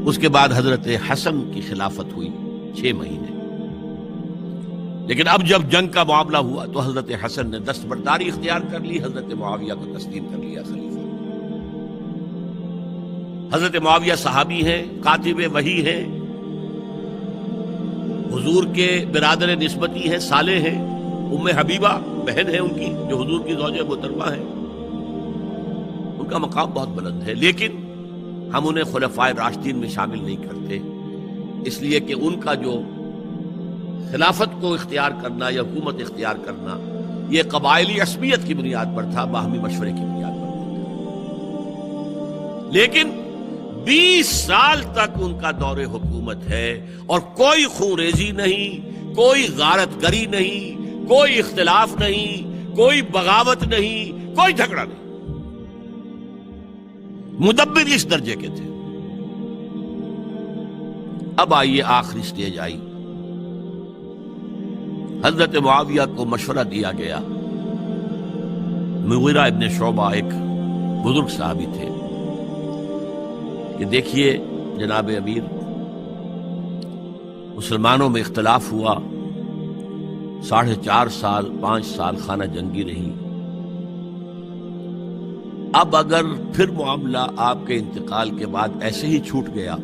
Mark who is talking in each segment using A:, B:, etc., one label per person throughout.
A: اس کے بعد حضرت حسن کی خلافت ہوئی 6 مہینے. لیکن اب جب جنگ کا معاملہ ہوا تو حضرت حسن نے دستبرداری اختیار کر لی، حضرت معاویہ کو تسلیم کر لیا خلیفہ. حضرت معاویہ صحابی ہیں، کاتب وحی ہیں، حضور کے برادر نسبتی ہیں، صالح ہیں. ام حبیبہ بہن ہے ان کی، جو حضور کی زوجہ محترمہ ہے. ان کا مقام بہت بلند ہے، لیکن ہم انہیں خلفائے راشدین میں شامل نہیں کرتے، اس لیے کہ ان کا جو خلافت کو اختیار کرنا یا حکومت اختیار کرنا یہ قبائلی عصبیت کی بنیاد پر تھا، باہمی مشورے کی بنیاد پر تھا. لیکن 20 سال تک ان کا دور حکومت ہے اور کوئی خون ریزی نہیں، کوئی غارت گری نہیں، کوئی اختلاف نہیں، کوئی بغاوت نہیں، کوئی جھگڑا نہیں. مدبر اس درجے کے تھے. اب آئیے آخری سٹیج آئی. حضرت معاویہ کو مشورہ دیا گیا. مغیرہ ابن شعبہ ایک بزرگ صحابی تھے کہ دیکھیے جناب امیر، مسلمانوں میں اختلاف ہوا، 4.5 سال 5 سال خانہ جنگی رہی. اب اگر پھر معاملہ آپ کے انتقال کے بعد ایسے ہی چھوٹ گیا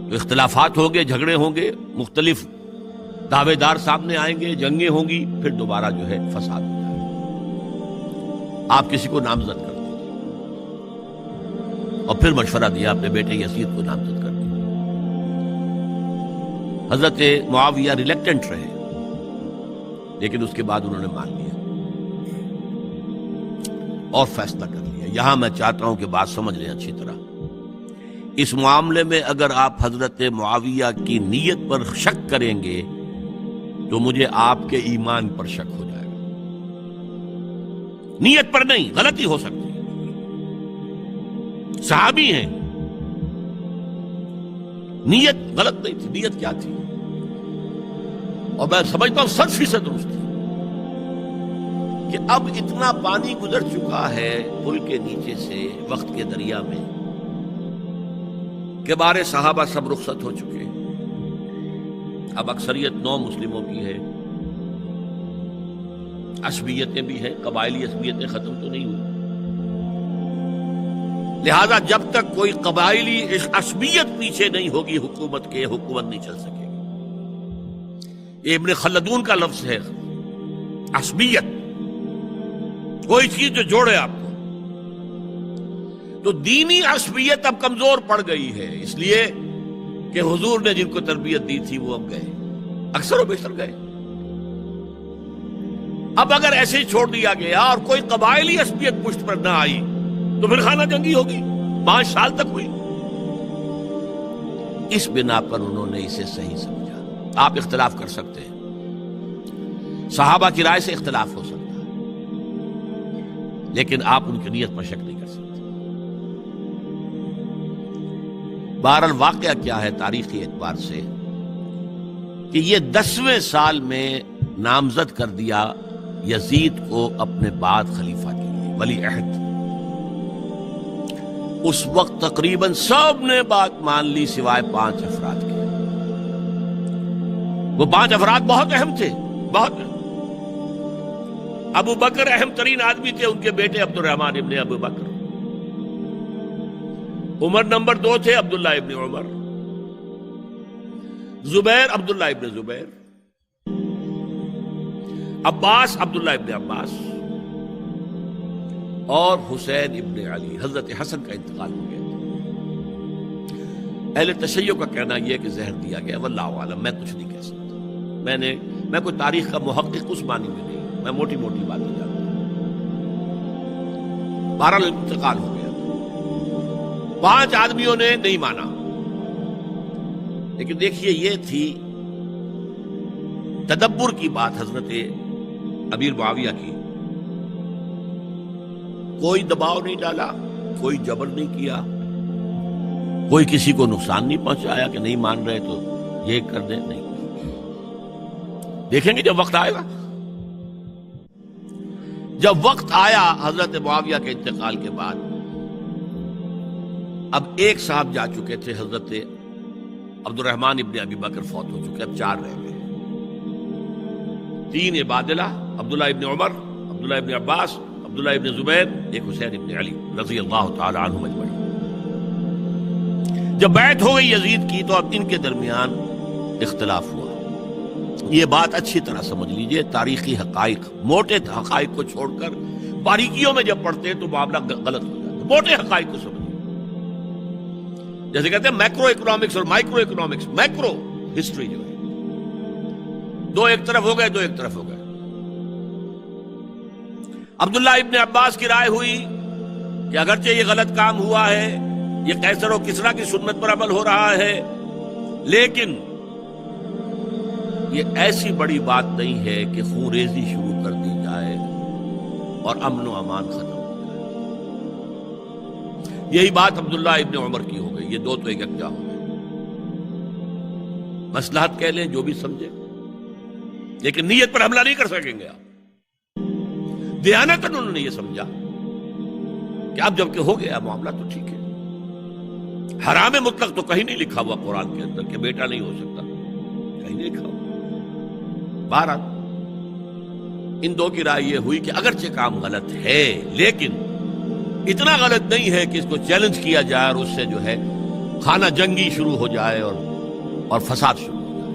A: تو اختلافات ہوں گے، جھگڑے ہوں گے، مختلف دعوے دار سامنے آئیں گے، جنگیں ہوں گی، پھر دوبارہ جو ہے فساد ہو جائے گا. آپ کسی کو نامزد کر دیجیے. اور پھر مشورہ دیا اپنے بیٹے یزید کو نامزد کر دیا. حضرت معاویہ ریلیکٹنٹ رہے، لیکن اس کے بعد انہوں نے مان لیا اور فیصلہ کر لیا. یہاں میں چاہتا ہوں کہ بات سمجھ لیں اچھی طرح. اس معاملے میں اگر آپ حضرت معاویہ کی نیت پر شک کریں گے تو مجھے آپ کے ایمان پر شک ہو جائے گا. نیت پر نہیں، غلطی ہو سکتی ہے. صحابی ہیں، نیت غلط نہیں تھی. نیت کیا تھی؟ اور میں سمجھتا ہوں 100% درست تھی کہ اب اتنا پانی گزر چکا ہے پل کے نیچے سے وقت کے دریا میں کہ بارے صحابہ سب رخصت ہو چکے. اب اکثریت 9 مسلموں کی ہے، عصبیتیں بھی ہیں، قبائلی عصبیتیں ختم تو نہیں ہوئی. لہذا جب تک کوئی قبائلی عصبیت پیچھے نہیں ہوگی حکومت کے، حکومت نہیں چل سکے گی. یہ ابن خلدون کا لفظ ہے، عصبیت، کوئی چیز جو جوڑے آپ کو. تو دینی عصبیت اب کمزور پڑ گئی ہے، اس لیے کہ حضور نے جن کو تربیت دی تھی وہ اب گئے، اکثر و بیشتر گئے. اب اگر ایسے ہی چھوڑ دیا گیا اور کوئی قبائلی عصبیت پشت پر نہ آئی تو پھر خانہ جنگی ہوگی. 5 سال تک ہوئی. اس بنا پر انہوں نے اسے صحیح سمجھا. آپ اختلاف کر سکتے ہیں، صحابہ کی رائے سے اختلاف ہو سکتا ہے، لیکن آپ ان کی نیت پر شک نہیں کر سکتے. بہرحال واقعہ کیا ہے تاریخی اعتبار سے کہ یہ 10ویں سال میں نامزد کر دیا یزید کو اپنے بعد خلیفہ کے لیے، ولی عہد. اس وقت تقریباً سب نے بات مان لی سوائے 5 افراد کے. وہ 5 افراد بہت اہم تھے، بہت. ابو بکر اہم ترین آدمی تھے، ان کے بیٹے عبد الرحمن ابن ابو بکر. عمر نمبر 2 تھے، عبداللہ ابن عمر. زبیر عبداللہ ابن زبیر. عباس عبداللہ ابن عباس. اور حسین ابن علی. حضرت حسن کا انتقال ہو گیا. اہل تشیع کا کہنا یہ کہ زہر دیا گیا، واللہ عالم، میں کچھ نہیں کہہ سکتا. میں کوئی تاریخ کا محقق اس معنی میں نہیں، میں موٹی موٹی باتیں جانتا ہوں. بہرحال انتقال ہو گیا. 5 آدمیوں نے نہیں مانا. لیکن دیکھیے یہ تھی تدبر کی بات حضرت امیر معاویہ کی. کوئی دباؤ نہیں ڈالا، کوئی جبر نہیں کیا، کوئی کسی کو نقصان نہیں پہنچایا کہ نہیں مان رہے تو یہ کر دیں. نہیں، دیکھیں گے جب وقت آئے گا. جب وقت آیا حضرت معاویہ کے انتقال کے بعد اب ایک صاحب جا چکے تھے، حضرت عبد الرحمن ابن ابی بکر فوت ہو چکے، اب 4 رہ گئے، 3 عبادلہ، عبداللہ ابن عمر، عبداللہ ابن عباس، عبداللہ ابن زبیر، ایک حسین ابن علی رضی اللہ تعالی عنہم اجمعین۔ جب بیعت ہو گئی یزید کی تو اب ان کے درمیان اختلاف ہوا۔ یہ بات اچھی طرح سمجھ لیجئے، تاریخی حقائق، موٹے حقائق کو چھوڑ کر باریکیوں میں جب پڑھتے ہیں تو معاملہ غلط ہو جاتا ہے۔ موٹے حقائق کو سمجھیے، جیسے کہتے ہیں میکرو اکنامکس اور مائکرو اکنامکس۔ میکرو ہسٹری جو ہے، 2 ایک طرف ہو گئے، 2 ایک طرف ہو گئے۔ عبداللہ ابن عباس کی رائے ہوئی کہ اگرچہ یہ غلط کام ہوا ہے، یہ قیصر و کسریٰ کی سنت پر عمل ہو رہا ہے، لیکن یہ ایسی بڑی بات نہیں ہے کہ خون ریزی شروع کر دی جائے اور امن و امان ختم ہو جائے۔ یہی بات عبداللہ ابن عمر کی ہو گئی، یہ 2 تو ایک یکجا ہو گئے۔ مصلحت کہہ لیں جو بھی سمجھے، لیکن نیت پر حملہ نہیں کر سکیں گے آپ۔ دیانتاً انہوں نے یہ سمجھا کہ اب جب کہ ہو گیا معاملہ تو ٹھیک ہے۔ حرام مطلق تو کہیں نہیں لکھا ہوا قرآن کے اندر کہ بیٹا نہیں ہو سکتا، کہیں نہیں لکھا ہوا۔ بہرحال ان 2 کی رائے یہ ہوئی کہ اگرچہ کام غلط ہے لیکن اتنا غلط نہیں ہے کہ اس کو چیلنج کیا جائے اور اس سے جو ہے خانہ جنگی شروع ہو جائے اور فساد شروع ہو جائے۔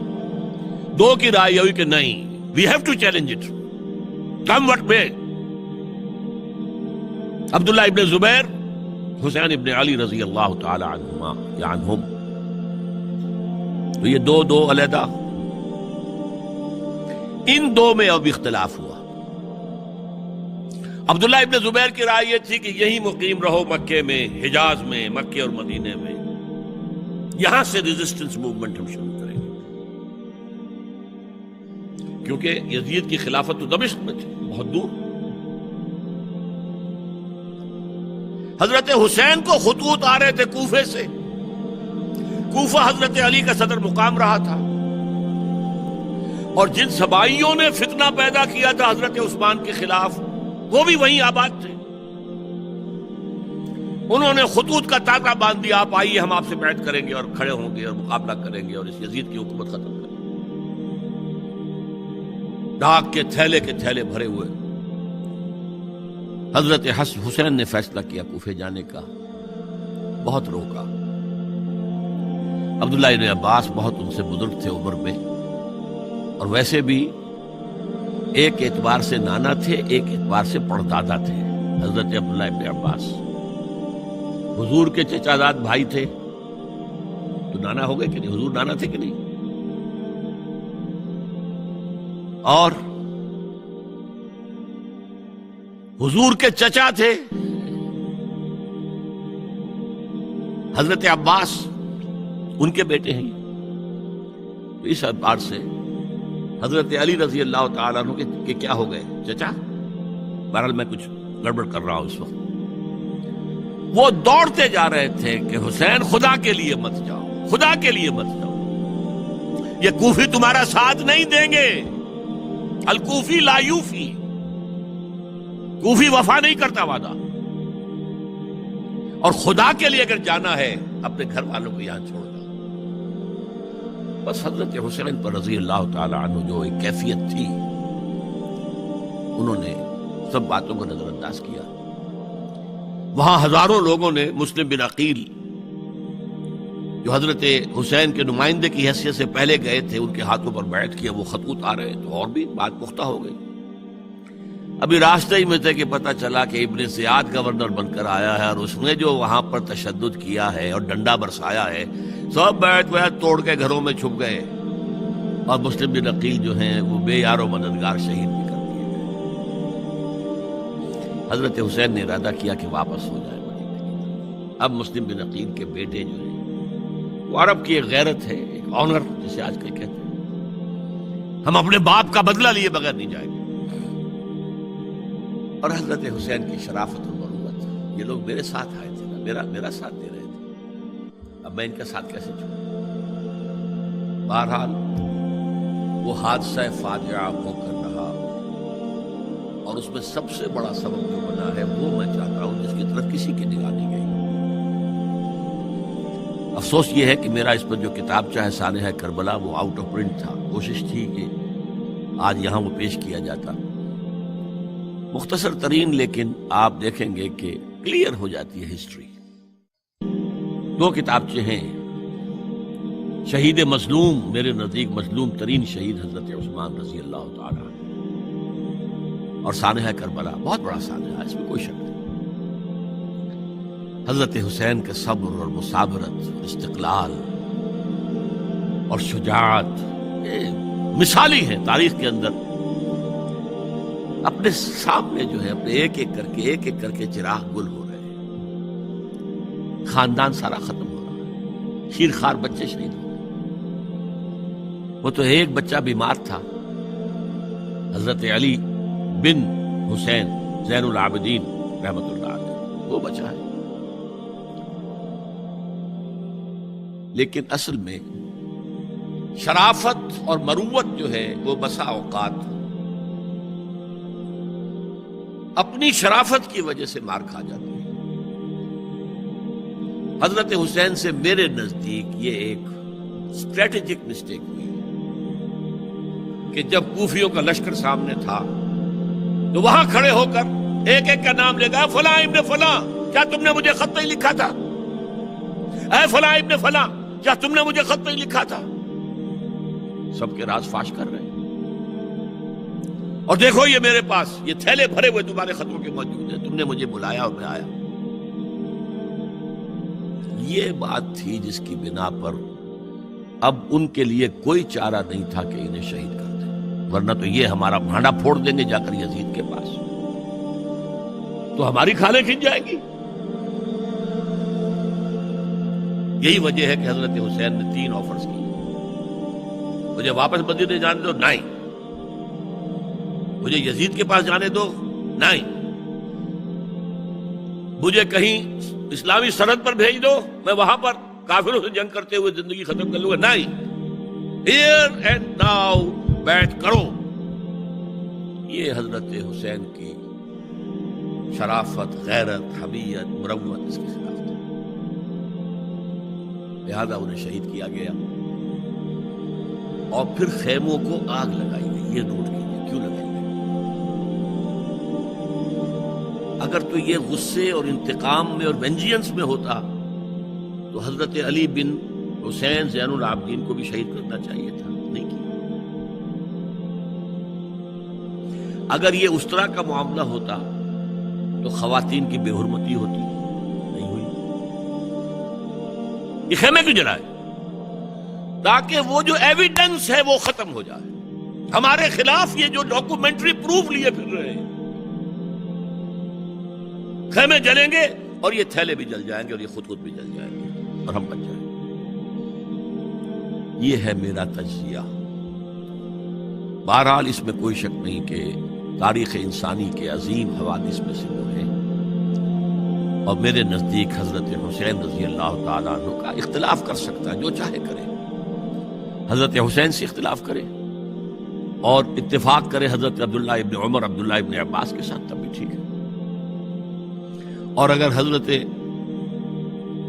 A: 2 کی رائے یہ ہوئی کہ نہیں، we have to challenge it come what may. Abdullah ابن زبیر، حسین ابن علی رضی اللہ تعالی عنہما یا عنہم، تو یہ 2 علیحدہ۔ ان 2 میں اب اختلاف ہوا۔ عبداللہ ابن زبیر کی رائے یہ تھی کہ یہی مقیم رہو مکے میں، حجاز میں، مکے اور مدینے میں، یہاں سے ریزسٹنس موومنٹ ہم شروع کریں گے، کیونکہ یزید کی خلافت تو دمشق میں تھی، بہت دور۔ حضرت حسین کو خطوط آ رہے تھے کوفے سے، کوفہ حضرت علی کا صدر مقام رہا تھا، اور جن سبائیوں نے فتنہ پیدا کیا تھا حضرت عثمان کے خلاف وہ بھی وہیں آباد تھے۔ انہوں نے خطوط کا تاطا باندھ دیا، آپ آئیے ہم آپ سے بیعت کریں گے اور کھڑے ہوں گے اور مقابلہ کریں گے اور اس یزید کی حکومت ختم کریں گے۔ ڈاک کے تھیلے بھرے ہوئے حضرت حسین نے فیصلہ کیا کوفے جانے کا، بہت روکا۔ عبداللہ ابن عباس بہت ان سے بزرگ تھے عمر میں، اور ویسے بھی ایک اعتبار سے نانا تھے، ایک اعتبار سے پڑدادا تھے حضرت عبداللہ ابن عباس۔ حضور کے چچا زاد بھائی تھے تو نانا ہو گئے کہ نہیں؟ حضور نانا تھے کہ نہیں؟ اور حضور کے چچا تھے حضرت عباس، ان کے بیٹے ہیں۔ تو اس اعتبار سے حضرت علی رضی اللہ تعالیٰ عنہ کے کیا ہو گئے؟ چچا۔ بہرحال میں کچھ گڑبڑ کر رہا ہوں اس وقت۔ وہ دوڑتے جا رہے تھے کہ حسین خدا کے لیے مت جاؤ، خدا کے لیے مت جاؤ، یہ کوفی تمہارا ساتھ نہیں دیں گے، الکوفی لا یوفی، کوفی وفا نہیں کرتا وعدہ، اور خدا کے لیے اگر جانا ہے اپنے گھر والوں کو یہاں چھوڑ دو۔ بس حضرت حسین پر رضی اللہ تعالی عنہ جو ایک کیفیت تھی، انہوں نے سب باتوں کو نظر انداز کیا۔ وہاں ہزاروں لوگوں نے مسلم بن عقیل جو حضرت حسین کے نمائندے کی حیثیت سے پہلے گئے تھے، ان کے ہاتھوں پر بیعت کیا، وہ خطوط آ رہے تو اور بھی بات پختہ ہو گئی۔ ابھی راستے ہی میں تھے کہ پتہ چلا کہ ابن زیاد گورنر بن کر آیا ہے، اور اس نے جو وہاں پر تشدد کیا ہے اور ڈنڈا برسایا ہے، سب بیعت توڑ کے گھروں میں چھپ گئے، اور مسلم بن عقیل جو ہیں وہ بے یار و مددگار شہید بھی کر دیے گئے۔ حضرت حسین نے ارادہ کیا کہ واپس ہو جائے مدینے کی طرف۔ اب مسلم بن عقیل کے بیٹے جو ہیں، وہ عرب کی ایک غیرت ہے، ایک آنر جسے آج کل کہتے ہیں، ہم اپنے باپ کا بدلہ لیے بغیر نہیں جائیں گے۔ اور حضرت حسین کی شرافت اور مروت، یہ لوگ میرے ساتھ آئے تھے نا، میرا ساتھ دے رہے تھے، اب میں ان کا ساتھ کیسے چھوڑوں؟ بہرحال وہ حادثہ فاجعہ ہو کر رہا، اور اس میں سب سے بڑا سبب جو بنا ہے وہ میں چاہتا ہوں جس کی طرف کسی کی نگاہ نہیں گئی، افسوس یہ ہے کہ میرا اس پر جو کتابچہ ہے سانحہ کربلا وہ آؤٹ آف پرنٹ تھا. کوشش تھی کہ آج یہاں وہ پیش کیا جاتا. مختصر ترین، لیکن آپ دیکھیں گے کہ کلیئر ہو جاتی ہے ہسٹری. 2 کتابچے ہیں. شہید مظلوم، میرے نزدیک مظلوم ترین شہید حضرت عثمان رضی اللہ تعالی عنہ، اور سانحہ کربلا، بہت بڑا سانحہ، اس میں کوئی شک نہیں. حضرت حسین کے صبر اور مثابرت، استقلال اور شجاعت یہ مثالی ہے تاریخ کے اندر. اپنے سامنے جو ہے اپنے ایک ایک کر کے چراغ گل ہو رہے ہیں. خاندان سارا ختم ہو رہا ہے. شیرخوار بچے شہید ہو رہے ہیں. وہ تو ایک بچہ بیمار تھا، حضرت علی بن حسین زین العابدین رحمت اللہ علیہ، وہ بچا ہے. لیکن اصل میں شرافت اور مروت جو ہے وہ بسا اوقات اپنی شرافت کی وجہ سے مار کھا جاتی ہے. حضرت حسین سے میرے نزدیک یہ ایک اسٹریٹجک مسٹیک ہوئی کہ جب کوفیوں کا لشکر سامنے تھا تو وہاں کھڑے ہو کر ایک ایک کا نام لے گا، فلاں ابن فلاں کیا تم نے مجھے خط نہیں لکھا تھا؟ اے فلاں ابن فلاں کیا تم نے مجھے خط نہیں لکھا تھا؟ سب کے راز فاش کر رہے ہیں. اور دیکھو یہ میرے پاس یہ تھیلے بھرے ہوئے تمہارے خطوں کے موجود ہیں، تم نے مجھے بلایا اور میں آیا. یہ بات تھی جس کی بنا پر اب ان کے لیے کوئی چارہ نہیں تھا کہ انہیں شہید کر دیں، ورنہ تو یہ ہمارا بھانڈا پھوڑ دیں گے جا کر یزید کے پاس، تو ہماری کھالیں کھنچ جائیں گی. یہی وجہ ہے کہ حضرت حسین نے 3 آفرز کی. مجھے واپس مدینے جانے دو، نہیں. مجھے یزید کے پاس جانے دو، نہیں. مجھے کہیں اسلامی سرحد پر بھیج دو، میں وہاں پر کافروں سے جنگ کرتے ہوئے زندگی ختم کر لوں گا، نہیں. ہیئر اینڈ ناؤ بیٹھ کرو. یہ حضرت حسین کی شرافت، غیرت، حمیت، مروت اس کے خلاف تھی. لہذا انہیں شہید کیا گیا اور پھر خیموں کو آگ لگائی گئی. یہ نوٹ کیجیے کیوں لگائی گئی. اگر تو یہ غصے اور انتقام میں اور وینجینس میں ہوتا تو حضرت علی بن حسین زین العابدین کو بھی شہید کرنا چاہیے تھا، نہیں کیا. اگر یہ اس طرح کا معاملہ ہوتا تو خواتین کی بے حرمتی ہوتی، نہیں ہوئی. یہ خیمے کیوں جلائے؟ تاکہ وہ جو ایویڈنس ہے وہ ختم ہو جائے. ہمارے خلاف یہ جو ڈاکومنٹری پروف لیے پھر رہے ہیں، خیمے جلیں گے اور یہ تھیلے بھی جل جائیں گے اور یہ خود بھی جل جائیں گے اور ہم بچ جائیں گے. یہ ہے میرا تجزیہ. بہرحال اس میں کوئی شک نہیں کہ تاریخ انسانی کے عظیم حوادث میں سے وہ ہے، اور میرے نزدیک حضرت حسین رضی اللہ تعالیٰ عنہ کا اختلاف کر سکتا ہے، جو چاہے کرے. حضرت حسین سے اختلاف کرے اور اتفاق کرے حضرت عبداللہ ابن عمر، عبداللہ ابن عباس کے ساتھ، تب بھی ٹھیک ہے. اور اگر حضرت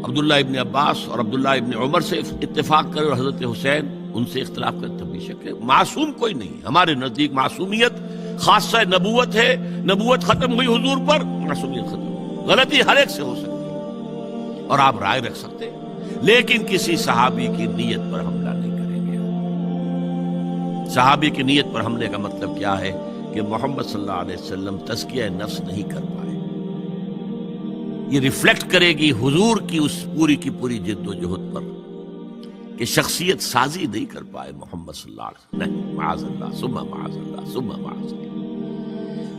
A: عبداللہ ابن عباس اور عبداللہ ابن عمر سے اتفاق کرے اور حضرت حسین ان سے اختلاف کرے، تب بھی شک ہے. معصوم کوئی نہیں. ہمارے نزدیک معصومیت خاصہ نبوت ہے. نبوت ختم ہوئی حضور پر، معصومیت ختم. غلطی ہر ایک سے ہو سکتی ہے اور آپ رائے رکھ سکتے ہیں، لیکن کسی صحابی کی نیت پر حملہ نہیں کریں گے. صحابی کی نیت پر حملے کا مطلب کیا ہے کہ محمد صلی اللہ علیہ وسلم تزکیہ نفس نہیں کر پائے. یہ ریفلیکٹ کرے گی حضور کی اس پوری کی پوری جد و جہد پر کہ شخصیت سازی نہیں کر پائے محمد صلی اللہ علیہ وسلم. نہیں، معاذ اللہ ثم معاذ اللہ ثم معاذ اللہ.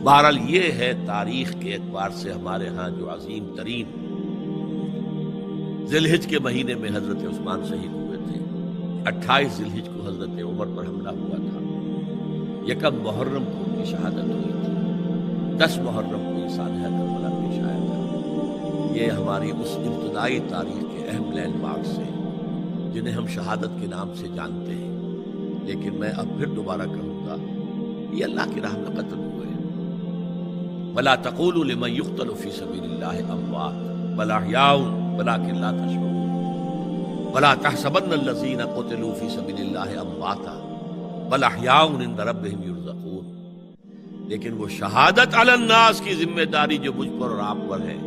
A: بہرحال یہ ہے تاریخ کے اعتبار سے ہمارے ہاں جو عظیم ترین ذی الحج کے مہینے میں حضرت عثمان شہید ہوئے تھے. 28 ذی الحج کو حضرت عمر پر حملہ ہوا تھا. 1 محرم کو ان کی شہادت ہوئی تھی. 10 محرم کو یہ سانحہ کربلا پیش آیا تھا. یہ ہماری اس ابتدائی تاریخ کے اہم لینڈ مارک سے جنہیں ہم شہادت کے نام سے جانتے ہیں. لیکن میں اب پھر دوبارہ کہوں گا، یہ اللہ کی راہ میں قتل ہوئے. وَلَا تَقُولُوا لِمَنْ يُقْتَلُ فِي سَبِيلِ اللَّهِ أَمْوَاتٌ بَلْ أَحْيَاءٌ وَلَكِنْ لَا تَشْعُرُونَ. ولا تحسبن الذین قتلوا فی سبیل اللہ امواتا بل احیاء عند ربہم یرزقون. لیکن وہ شہادت علی الناس کی ذمہ داری جو مجھ پر اور آپ پر ہے،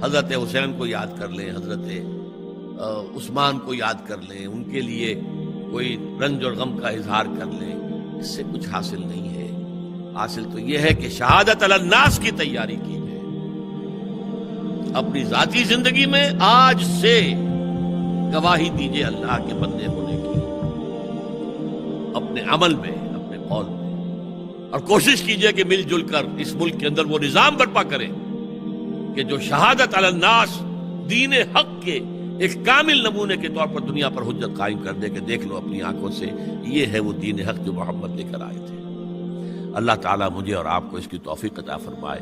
A: حضرت حسین کو یاد کر لیں، حضرت عثمان کو یاد کر لیں، ان کے لیے کوئی رنج اور غم کا اظہار کر لیں، اس سے کچھ حاصل نہیں ہے. حاصل تو یہ ہے کہ شہادت علی الناس کی تیاری کی جائے. اپنی ذاتی زندگی میں آج سے گواہی دیجیے اللہ کے بندے ہونے کی، اپنے عمل میں، اپنے قول میں، اور کوشش کیجیے کہ مل جل کر اس ملک کے اندر وہ نظام برپا کریں کہ جو شہادت علی الناس دین حق کے ایک کامل نمونے کے طور پر دنیا پر حجت قائم کر دے کہ دیکھ لو اپنی آنکھوں سے، یہ ہے وہ دین حق جو محمد لے کر آئے تھے. اللہ تعالیٰ مجھے اور آپ کو اس کی توفیق عطا فرمائے.